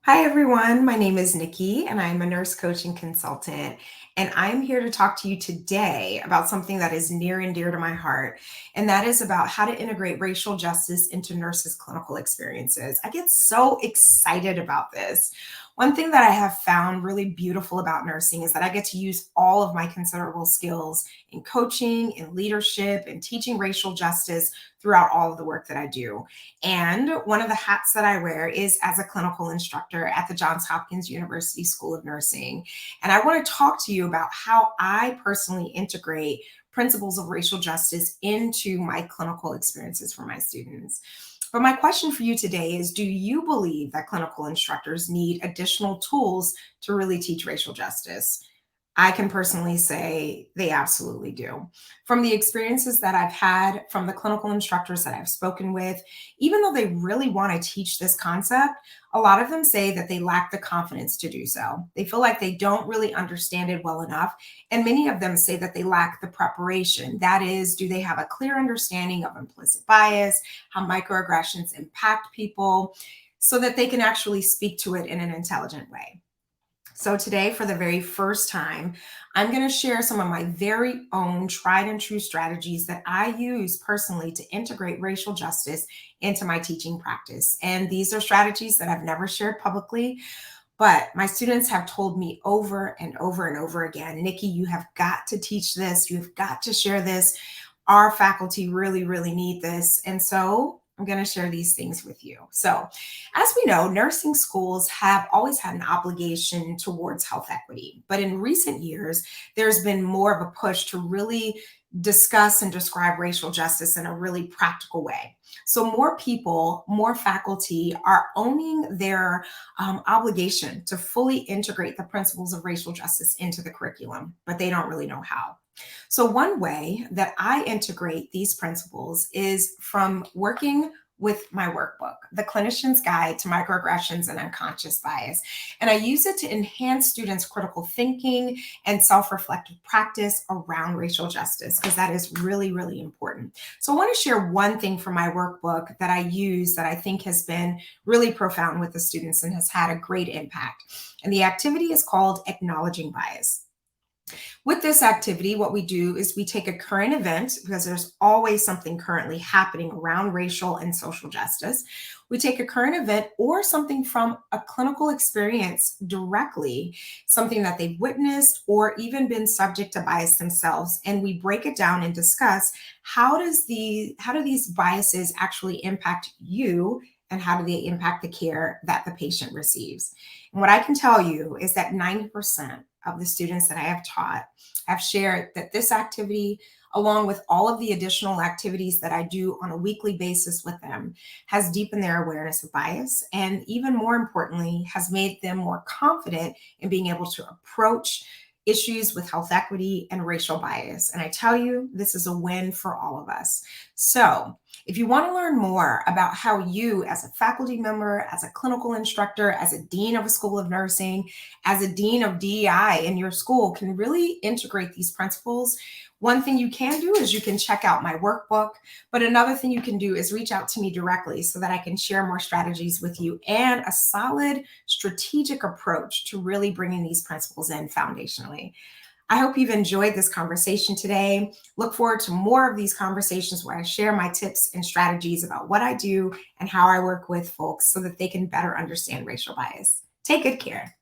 Hi, everyone. My name is Nikki, and I'm a nurse coach and consultant. And I'm here to talk to you today about something that is near and dear to my heart, and that is about how to integrate racial justice into nurses' clinical experiences. I get so excited about this. One thing that I have found really beautiful about nursing is that I get to use all of my considerable skills in coaching, in leadership, and teaching racial justice throughout all of the work that I do. And one of the hats that I wear is as a clinical instructor at the Johns Hopkins University School of Nursing. And I want to talk to you about how I personally integrate principles of racial justice into my clinical experiences for my students. But my question for you today is, do you believe that clinical instructors need additional tools to really teach racial justice? I can personally say they absolutely do. From the experiences that I've had, from the clinical instructors that I've spoken with, even though they really want to teach this concept, a lot of them say that they lack the confidence to do so. They feel like they don't really understand it well enough. And many of them say that they lack the preparation. That is, do they have a clear understanding of implicit bias, how microaggressions impact people, so that they can actually speak to it in an intelligent way? So, today, for the very first time, I'm going to share some of my very own tried and true strategies that I use personally to integrate racial justice into my teaching practice. And these are strategies that I've never shared publicly, but my students have told me over and over and over again, Nikki, you have got to teach this. You've got to share this. Our faculty really, really need this. And so I'm going to share these things with you. So, as we know, nursing schools have always had an obligation towards health equity. But in recent years, there's been more of a push to really discuss and describe racial justice in a really practical way. So, more people, more faculty are owning their obligation to fully integrate the principles of racial justice into the curriculum, but they don't really know how. So, one way that I integrate these principles is from working with my workbook, The Clinician's Guide to Microaggressions and Unconscious Bias. And I use it to enhance students' critical thinking and self reflective practice around racial justice, because that is really, really important. So, I want to share one thing from my workbook that I use that I think has been really profound with the students and has had a great impact. And the activity is called Acknowledging Bias. With this activity, what we do is we take a current event, because there's always something currently happening around racial and social justice. We take a current event or something from a clinical experience directly, something that they've witnessed or even been subject to bias themselves, and we break it down and discuss how do these biases actually impact you, and how do they impact the care that the patient receives. And what I can tell you is that 90% of the students that I have taught have shared that this activity, along with all of the additional activities that I do on a weekly basis with them, has deepened their awareness of bias, and even more importantly, has made them more confident in being able to approach issues with health equity and racial bias. And I tell you, this is a win for all of us. So, if you want to learn more about how you, as a faculty member, as a clinical instructor, as a dean of a school of nursing, as a dean of DEI in your school, can really integrate these principles, one thing you can do is you can check out my workbook. But another thing you can do is reach out to me directly so that I can share more strategies with you and a solid strategic approach to really bringing these principles in foundationally. I hope you've enjoyed this conversation today. Look forward to more of these conversations where I share my tips and strategies about what I do and how I work with folks so that they can better understand racial bias. Take good care.